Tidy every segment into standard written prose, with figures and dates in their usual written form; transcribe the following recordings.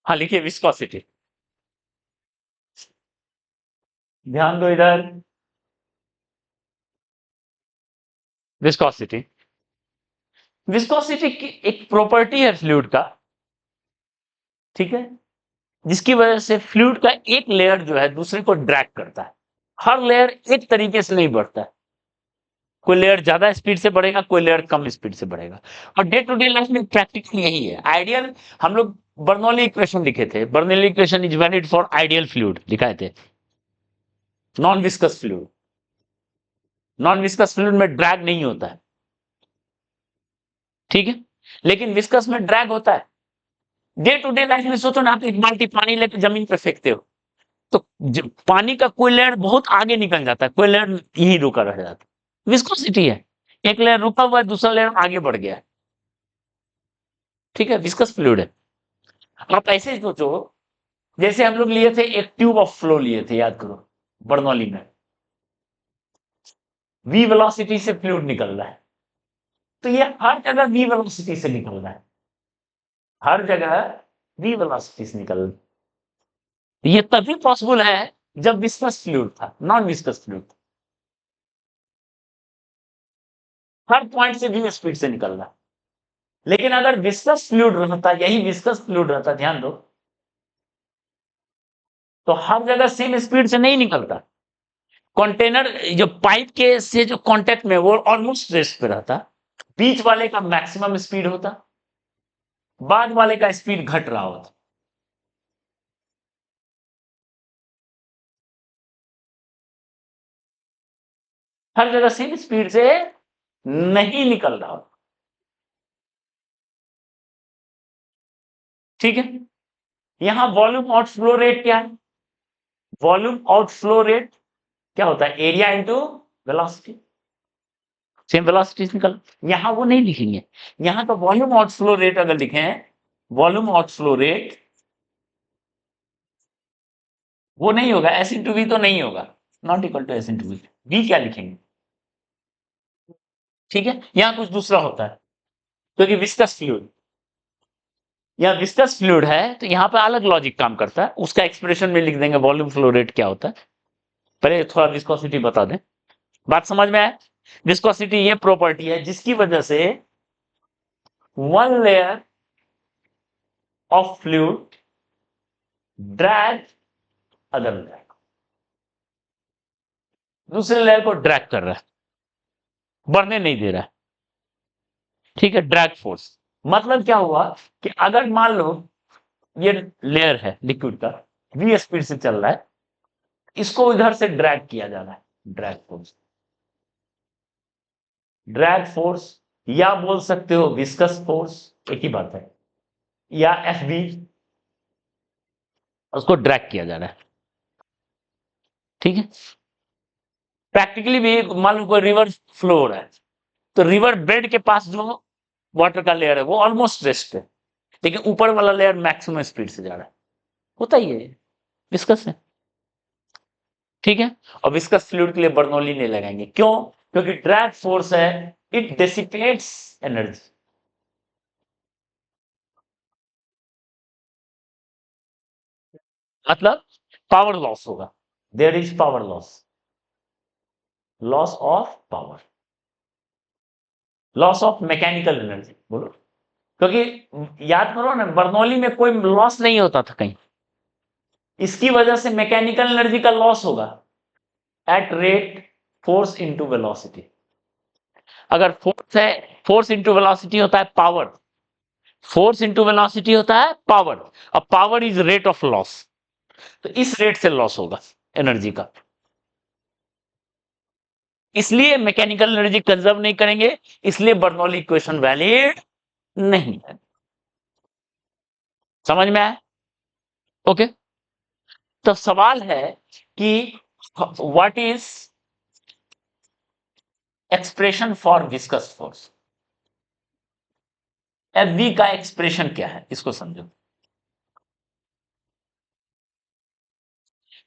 हाँ लिखिए विस्कोसिटी, ध्यान दो इधर, विस्कोसिटी। विस्कोसिटी की एक प्रॉपर्टी है फ्लूइड का, ठीक है, जिसकी वजह से फ्लूइड का एक लेयर जो है दूसरे को ड्रैग करता है। हर लेयर एक तरीके से नहीं बढ़ता है, कोई लेयर ज्यादा स्पीड से बढ़ेगा, कोई लेयर कम स्पीड से बढ़ेगा। और डे टू डे लाइफ में प्रैक्टिकली यही है। आइडियल, हम लोग बर्नौली इक्वेशन लिखे थे, Bernoulli equation is valid for ideal fluid लिखाए थे, non viscous fluid. Non viscous fluid में ड्रैग नहीं होता है, ठीक है, लेकिन विस्कस में ड्रैग होता है। डे टू डे लाइफ में सोचो ना, आप एक बाल्टी पानी लेकर जमीन पे फेंकते हो, तो पानी का कोई लेयर बहुत आगे निकल जाता है, कोई लेयर यही रुका रह जाता है, विस्कोसिटी है। एक लेयर रुका हुआ है, दूसरा लेयर आगे बढ़ गया है, ठीक है, विस्कस फ्लूइड है। आप ऐसे ही सोचो, जैसे हम लोग लिए थे एक ट्यूब ऑफ फ्लो लिए थे, याद करो, बर्नौली में वी वेलोसिटी से फ्लूइड निकल रहा है, तो ये हर जगह वी वेलोसिटी से निकल रहा है, हर जगह वी वेलोसिटी से निकल रहा है। ये तभी पॉसिबल है जब विस्कस फ्लूइड था, नॉन विस्कस फ्लूइड था, हर पॉइंट से वी स्पीड से निकल रहा है। लेकिन अगर विस्कस फ्लूइड रहता, यही विस्कस फ्लूइड रहता, ध्यान दो, तो हर जगह सेम स्पीड से नहीं निकलता। कंटेनर जो पाइप के से जो कांटेक्ट में, वो ऑलमोस्ट रेस्ट पे रहता, बीच वाले का मैक्सिमम स्पीड होता, बाद वाले का स्पीड घट रहा होता। हर जगह सेम स्पीड से नहीं निकल रहा होता, ठीक है। यहां वॉल्यूम आउटफ्लो रेट क्या है? वॉल्यूम आउटफ्लो रेट क्या होता है? Area into velocity, same velocity निकल। यहां वो नहीं लिखेंगे, यहां तो वॉल्यूम आउटफ्लो रेट अगर लिखे, वॉल्यूम आउटफ्लो रेट वो नहीं होगा, एस इंटू वी तो नहीं होगा, not equal to S into V. V क्या लिखेंगे? ठीक है, यहां कुछ दूसरा होता है, क्योंकि विस्कस फ्लूइड, यहां विस्कस फ्लूइड है, तो यहां पे अलग लॉजिक काम करता है, उसका एक्सप्रेशन में लिख देंगे वॉल्यूम फ्लो रेट क्या होता है। पहले थोड़ा विस्कोसिटी बता दें, बात समझ में आए? विस्कोसिटी ये प्रॉपर्टी है जिसकी वजह से one layer of fluid drag other layer, दूसरे लेयर को ड्रैग कर रहा है, बढ़ने नहीं दे रहा है, ठीक है, ड्रैग फोर्स। मतलब क्या हुआ कि अगर मान लो ये लेयर है लिक्विड का, वी स्पीड से चल रहा है, इसको इधर से ड्रैग किया जा रहा है, ड्रैग फोर्स, ड्रैग फोर्स, या बोल सकते हो विस्कस फोर्स, एक ही बात है, या एफ बी, उसको ड्रैग किया जा रहा है, ठीक है। प्रैक्टिकली भी मान लो कोई रिवर फ्लो हो रहा है, तो रिवर बेड के पास जो वाटर का लेयर है वो ऑलमोस्ट रेस्ट है, लेकिन ऊपर वाला लेयर मैक्सिमम स्पीड से जा रहा है, होता ही है, विस्कस है, ठीक है। और विस्कस फ्लूइड के लिए बर्नौली नहीं लगाएंगे, क्यों? क्योंकि ड्रैग फोर्स है, इट डेसिपेट्स एनर्जी, मतलब पावर लॉस होगा, there is power loss, loss of power, loss of mechanical energy, बोलो। क्योंकि याद करो ना, बर्नौली में कोई लॉस नहीं होता था कहीं, इसकी वजह से मैकेनिकल एनर्जी का लॉस होगा at rate force into velocity. अगर फोर्स है, फोर्स इंटू वेलोसिटी होता है पावर, फोर्स इंटू वेलोसिटी होता है पावर, और power is rate of loss, तो इस रेट से लॉस होगा एनर्जी का, इसलिए मैकेनिकल एनर्जी कंजर्व नहीं करेंगे, इसलिए बर्नौली इक्वेशन वैलिड नहीं है। समझ में आया? ओके। तो सवाल है कि what is expression for viscous force, F V का एक्सप्रेशन क्या है, इसको समझो।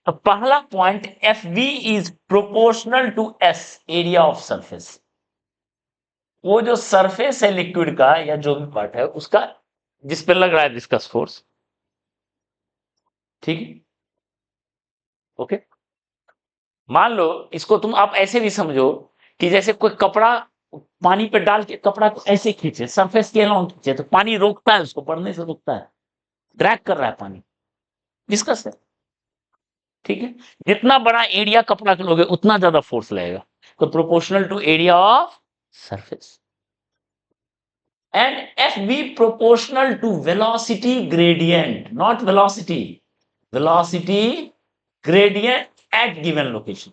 तो पहला point, F V is proportional to S, area of surface. वो जो सरफेस है लिक्विड का या जो भी पार्ट है उसका, जिस पे लग रहा है विस्कस फोर्स, ठीक है, ओके। मान लो इसको तुम आप ऐसे भी समझो कि जैसे कोई कपड़ा पानी पे डाल के कपड़ा को ऐसे खींचे, सरफेस के अलॉन्ग खींचे, तो पानी रोकता है, उसको पड़ने से रोकता है, ड्रैग कर रहा है पानी, विस्कस है। ठीक है, जितना बड़ा एरिया कपड़ा का लोगे उतना ज्यादा फोर्स लगेगा, तो proportional to area of surface. and FV proportional to velocity gradient, not velocity, velocity gradient at given location।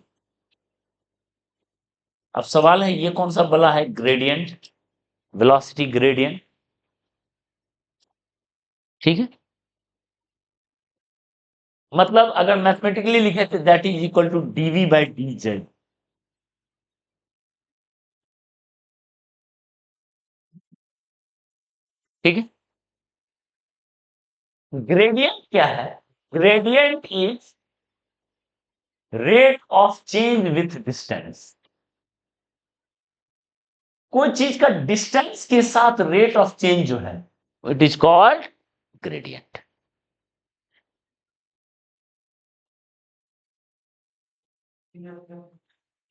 अब सवाल है ये कौन सा बला है, ग्रेडियंट, वेलोसिटी ग्रेडियंट। ठीक है, मतलब अगर मैथमेटिकली लिखे तो that is equal to D V by D Z. ठीक है, ग्रेडियंट क्या है, gradient is rate of change with distance. कोई चीज का डिस्टेंस के साथ रेट ऑफ चेंज जो है इट इज कॉल्ड ग्रेडियंट।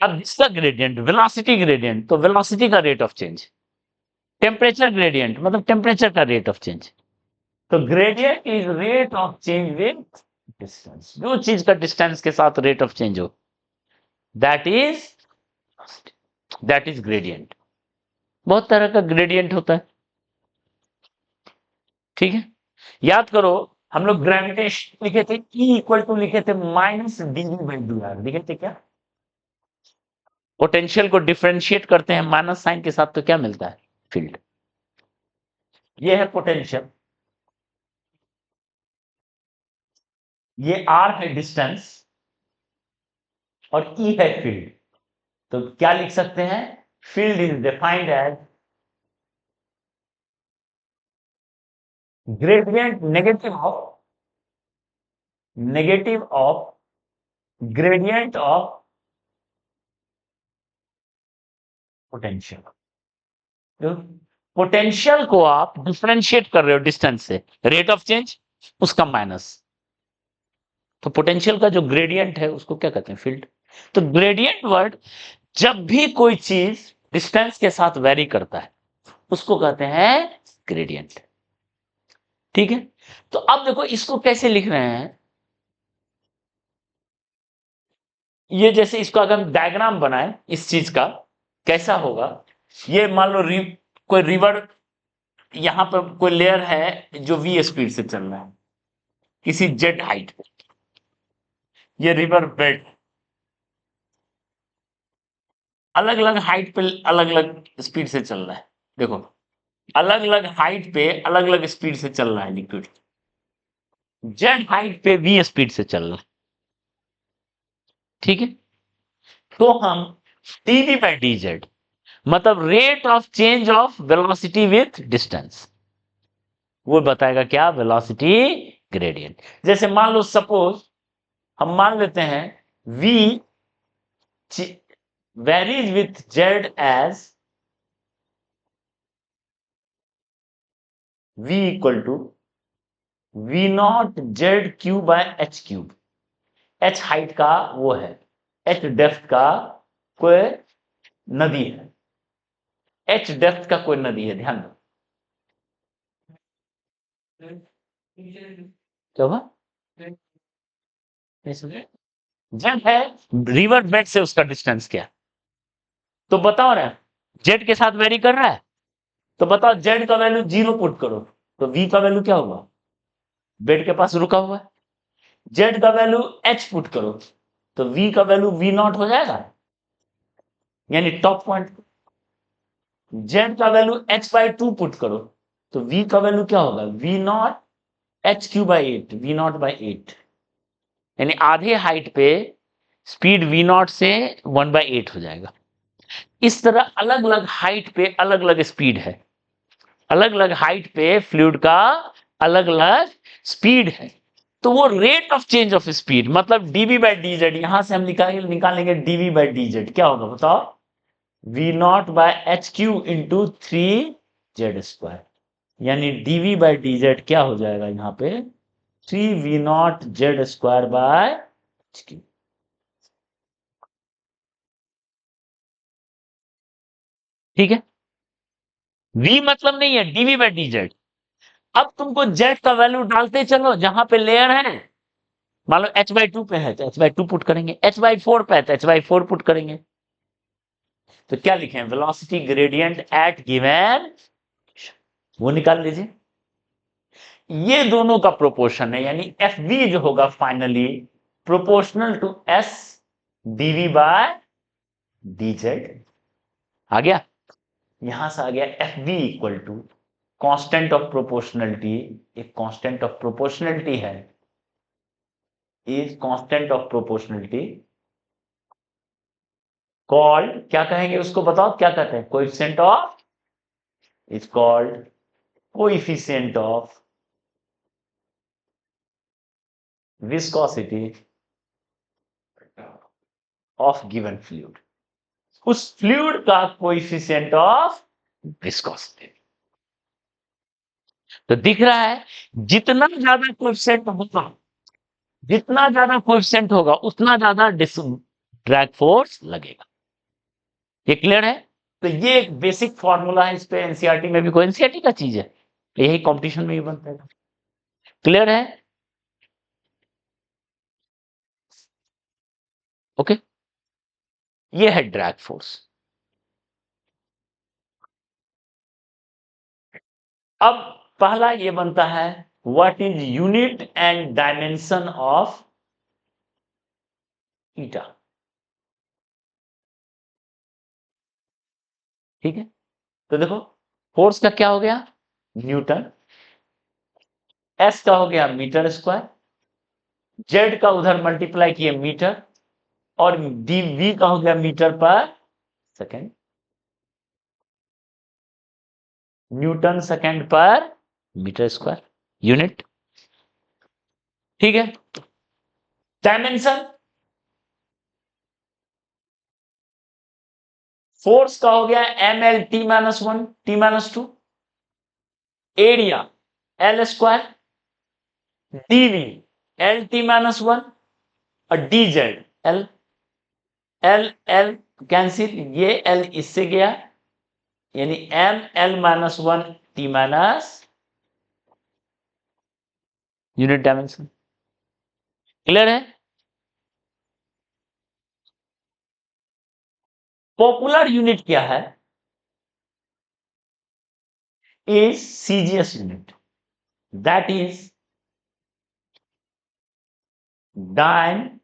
अब जिसका ग्रेडियंट वेलोसिटी ग्रेडियंट, तो वेलोसिटी का rate of change, temperature gradient मतलब टेम्परेचर का रेट ऑफ चेंज। तो gradient is rate of change with distance, जो चीज का डिस्टेंस के साथ रेट ऑफ चेंज हो दैट इज ग्रेडियंट। बहुत तरह का ग्रेडियंट होता है। ठीक है, याद करो हम लोग ग्रेविटेशन लिखे थे, E इक्वल टू लिखे थे minus D V by D R, लिखे थे क्या। पोटेंशियल को डिफरेंशिएट करते हैं माइनस साइन के साथ तो क्या मिलता है, फील्ड। ये है पोटेंशियल, ये आर है डिस्टेंस, और ई है फील्ड। तो क्या लिख सकते हैं, field is defined as gradient negative of gradient of potential. तो पोटेंशियल को आप डिफरेंशिएट कर रहे हो डिस्टेंस से, रेट ऑफ चेंज उसका माइनस, तो पोटेंशियल का जो ग्रेडियंट है उसको क्या कहते हैं, फील्ड। तो ग्रेडियंट वर्ड जब भी कोई चीज डिस्टेंस के साथ वेरी करता है उसको कहते हैं ग्रेडियंट। ठीक है, तो अब देखो इसको कैसे लिख रहे हैं, ये जैसे इसको अगर हम डायग्राम बनाए इस चीज का कैसा होगा, ये मान लो कोई रिवर, यहां पर कोई लेयर है जो वी स्पीड से चल रहा है किसी जेड हाइट पे, ये रिवर बेड अलग अलग हाइट पे अलग अलग स्पीड से चल रहा है। देखो अलग अलग हाइट पे अलग अलग स्पीड से चल रहा है लिक्विड, जेड हाइट पे वी स्पीड से चल रहा है। ठीक है, तो हम डीवी बाई डी जेड मतलब rate of change of velocity with distance, वो बताएगा क्या, वेलोसिटी ग्रेडियंट। जैसे मान लो सपोज हम मान लेते हैं v varies with z as v equal to v not z cube by h cube. h height का वो है, h डेप्थ का कोई नदी है, h डेप्थ का कोई नदी है, ध्यान दो। क्या हुआ, जेड है, रिवर बेड से उसका डिस्टेंस क्या, तो बताओ ना, जेड के साथ वेरी कर रहा है, तो बताओ जेड का वैल्यू 0 पुट करो तो वी का वैल्यू क्या होगा, बेड के पास रुका हुआ है। जेड का वैल्यू एच पुट करो तो वी का वैल्यू वी नॉट हो जाएगा, यानी टॉप पॉइंट। जेड का वैल्यू एच बाई 2 पुट करो तो वी का वैल्यू क्या होगा, V not H Q by 8, V not by 8, यानी आधे हाइट पे स्पीड वी नॉट से 1/8 हो जाएगा। इस तरह अलग अलग हाइट पे अलग अलग स्पीड है, अलग अलग हाइट पे फ्लूइड का अलग अलग स्पीड है, तो वो rate of change of speed मतलब डीवी बाई डी जेड, यहां से हम निकालेंगे डीवी बाई डी जेड क्या होगा बताओ, V not by H Q into 3 Z square, यानी डीवी बाई डी जेड क्या हो जाएगा यहाँ पे 3v0z² /h3। ठीक है, v मतलब नहीं है dv/dz। अब तुमको z का वैल्यू डालते चलो, जहां पे लेयर है, मान लो h/2 पे है तो h/2 पुट करेंगे, h/4 पे है तो h/4 पुट करेंगे। तो क्या लिखें, वेलोसिटी ग्रेडियंट एट गिवन, वो निकाल लीजिए। ये दोनों का प्रोपोर्शन है, यानी एफ वी जो होगा finally proportional to S DV by DZ. आ गया, यहां से आ गया F V equal to constant of proportionality. एक कांस्टेंट ऑफ प्रोपोर्शनलिटी है, is constant of proportionality called, क्या कहेंगे उसको, बताओ क्या कहते हैं, coefficient of, is called coefficient of viscosity of given fluid, उस फ्लूइड का कोएफिशिएंट ऑफ विस्कोसिटी। तो दिख रहा है जितना ज्यादा कोएफिशिएंट होगा, जितना ज्यादा कोएफिशिएंट होगा उतना ज्यादा ड्रैग फोर्स लगेगा। ये क्लियर है? तो ये एक बेसिक फॉर्मूला है, इस पे एनसीईआरटी में भी, कोई एनसीईआरटी का चीज है, यही कंपटीशन में भी बनता है। क्लियर है? ओके, ये है ड्रैग फोर्स। अब पहला ये बनता है, what is unit and dimension of eta. ठीक है, तो देखो फोर्स का क्या हो गया, न्यूटन, एस का हो गया मीटर स्क्वायर, जेड का उधर मल्टीप्लाई किए मीटर, और डी वी का हो गया metre per second, newton second per metre square unit. ठीक है, डायमेंशन, फोर्स का हो गया M L t-1 t-2, area L square, D V L t-1 और dz L, L L cancel, ये एल इससे गया, यानी M l-1 t- unit dimension. Clear है? पॉपुलर यूनिट क्या है, is CGS unit, that is dyne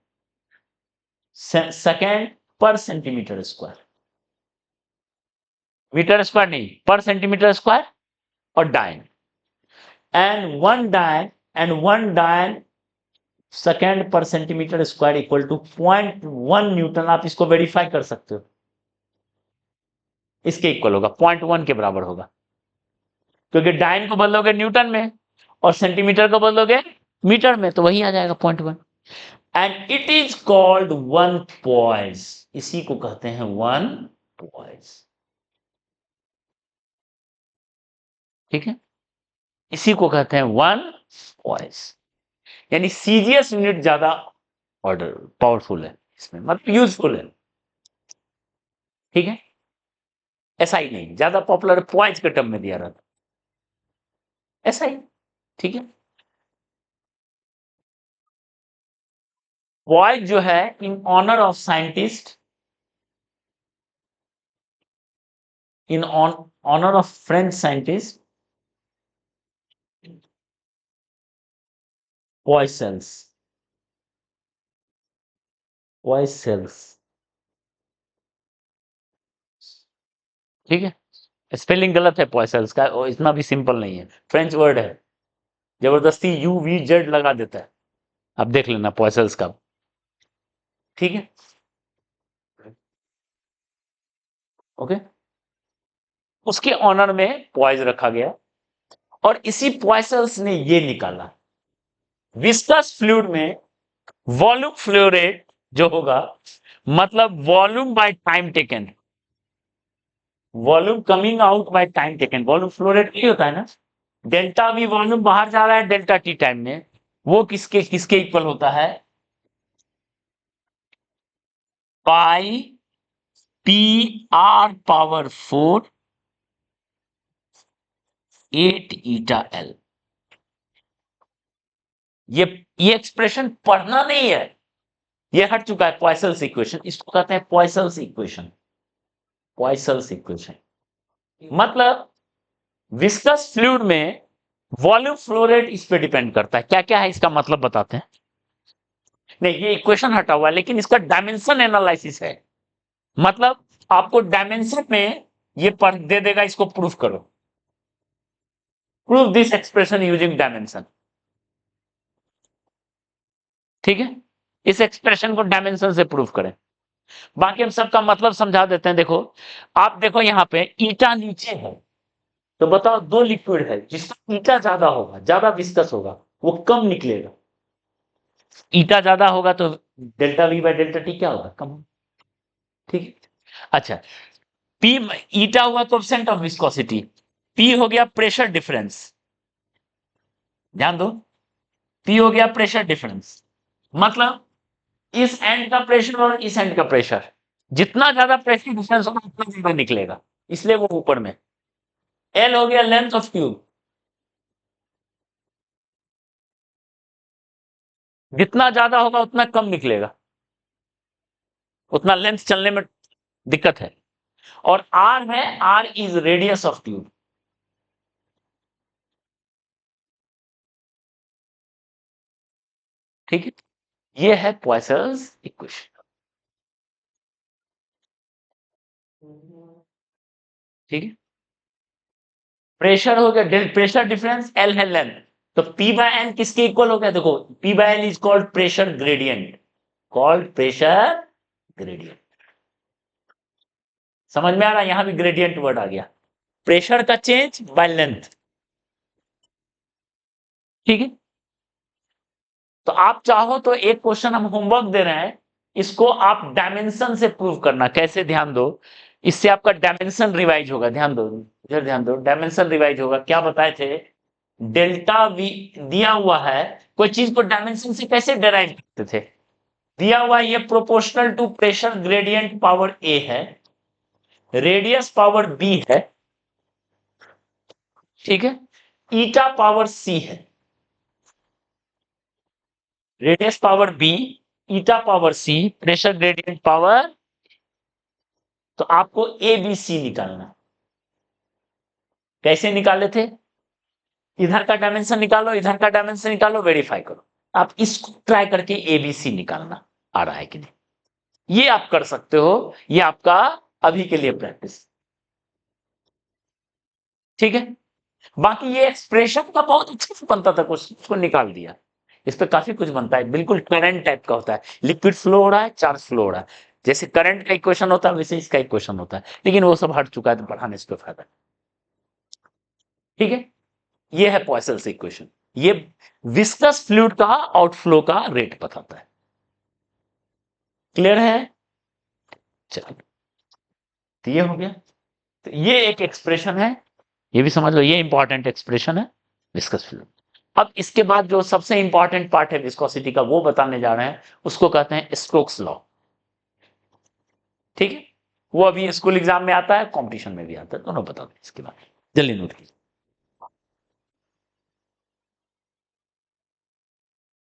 second per centimetre square, metre square नहीं, per centimetre square, और dyne, and one dyne second per centimetre square equal to 0.1 newton. आप इसको verify कर सकते हो, इसके इक्वल होगा, 0.1 के बराबर होगा, क्योंकि डाइन को बदलोगे न्यूटन में और सेंटीमीटर को बदलोगे मीटर में, तो वही आ जाएगा 0.1। And it is called one poised, इसी को कहते हैं वन पॉइस। ठीक है, इसी को कहते हैं वन पॉइस, यानी सीजीएस यूनिट ज्यादा ऑर्डर पावरफुल है इसमें, मतलब यूजफुल है। ठीक है, ऐसा ही नहीं, ज्यादा पॉपुलर पॉइस के टर्म में दिया रहता, ऐसा ही। ठीक है, पॉइस जो है in honour of scientist, in honour of French scientist Poiseuille's, Poiseuille's. ठीक है, स्पेलिंग गलत है पॉइसेल्स का, और इतना भी सिंपल नहीं है, फ्रेंच वर्ड है, जबरदस्ती यू वी जेड लगा देता है, अब देख लेना पॉइसेल्स का। ठीक है, ओके, उसके ऑनर में पॉइज रखा गया, और इसी पॉइसेल्स ने ये निकाला, विस्कस फ्लूइड में वॉल्यूम फ्लो रेट जो होगा, मतलब volume by time taken, volume coming out by time taken, volume flow rate क्या होता है ना, डेल्टा वी वॉल्यूम बाहर जा रहा है डेल्टा टी टाइम में, वो किसके किसके इक्वल होता है? Pi P R power 4 8 eta L. ये एक्सप्रेशन पढ़ना नहीं है, ये हट चुका है पॉइसल्स इक्वेशन, इसको कहते हैं पॉइसल्स इक्वेशन। पॉइसल्स इक्वेशन मतलब विस्कस फ्लूइड में वॉल्यूम फ्लो रेट इस पे डिपेंड करता है। क्या क्या है इसका मतलब बताते हैं। नहीं, ये इक्वेशन हटा हुआ है, लेकिन इसका डायमेंशन एनालिसिस है। मतलब आपको डायमेंशन में ये पढ़ दे देगा, इसको प्रूफ करो, proof this expression using dimension. ठीक है, इस एक्सप्रेशन को डायमेंशन से प्रूफ करें। बाकी हम सबका मतलब समझा देते हैं। देखो, आप देखो यहां पे ईटा नीचे है, तो बताओ दो लिक्विड है जिसका ईटा ज्यादा होगा, ज्यादा विस्कस होगा, वो कम निकलेगा। ईटा ज्यादा होगा तो delta we by delta T क्या होगा? कम। ठीक है, अच्छा, पी ईटा हुआ कोएफिशिएंट ऑफ विस्कोसिटी, पी हो गया प्रेशर डिफरेंस। ध्यान दो, पी हो गया प्रेशर डिफरेंस, मतलब इस एंड का प्रेशर और इस एंड का प्रेशर, जितना ज्यादा प्रेशर डिफरेंस होगा उतना ज्यादा निकलेगा, इसलिए वो ऊपर में। एल हो गया लेंथ ऑफ ट्यूब, जितना ज्यादा होगा उतना कम निकलेगा, उतना लेंथ चलने में दिक्कत है। और आर है, R is radius of tube. ठीक है, ये है पॉइसल्स इक्वेशन। ठीक है, प्रेशर हो गया, प्रेशर डिफरेंस, एल है लेंथ, तो पी बाय एन किसके इक्वल हो गया? देखो, P by N is called pressure gradient, called pressure gradient. समझ में आ रहा है? यहां भी ग्रेडियंट वर्ड आ गया, प्रेशर का चेंज बाय लेंथ। ठीक है, तो आप चाहो तो एक क्वेश्चन हम होमवर्क दे रहे हैं, इसको आप डायमेंशन से प्रूव करना। कैसे? ध्यान दो, इससे आपका डायमेंशन रिवाइज होगा। ध्यान दो, इधर ध्यान दो, डायमेंशन रिवाइज होगा। क्या बताए थे? डेल्टा वी दिया हुआ है, कोई चीज को डायमेंशन से कैसे डिराइव करते थे? दिया हुआ ये proportional to pressure gradient power A है, रेडियस पावर बी है, ठीक है, ईटा पावर सी है, रेडियस पावर बी, ईटा पावर सी, प्रेशर ग्रेडियंट पावर, तो आपको ए बी सी निकालना। कैसे निकाले थे? इधर का डायमेंशन निकालो, इधर का डायमेंशन निकालो, वेरीफाई करो। आप इसको ट्राई करके ए बी सी निकालना, आ रहा है कि नहीं, ये आप कर सकते हो। ये आपका अभी के लिए प्रैक्टिस। ठीक है, बाकी ये एक्सप्रेशन का बहुत अच्छे से बनता था, कुछ उसको निकाल दिया। इस पे काफी कुछ बनता है, बिल्कुल करंट टाइप का होता है। लिक्विड फ्लो हो रहा है, चार्ज फ्लो हो रहा है, जैसे करंट का इक्वेशन होता है वैसे इसका इक्वेशन होता है, लेकिन वो सब हट चुका है, तो पढ़ाने से फायदा। ठीक है, ये है पॉइसल्स इक्वेशन, ये विस्कस फ्लूइड का आउटफ्लो का रेट बताता है। क्लियर है? चलो, तो ये हो गया। तो ये एक एक्सप्रेशन है, ये भी समझ लो, ये इंपॉर्टेंट एक्सप्रेशन है विस्कस फ्लूइड। अब इसके बाद जो सबसे इंपॉर्टेंट पार्ट है विस्कोसिटी का, वो बताने जा रहे हैं, उसको कहते हैं स्टोक्स लॉ। ठीक है, वो अभी स्कूल एग्जाम में आता है, कंपटीशन में भी आता है, दोनों बता दें इसके बाद, जल्दी नोट कीजिए।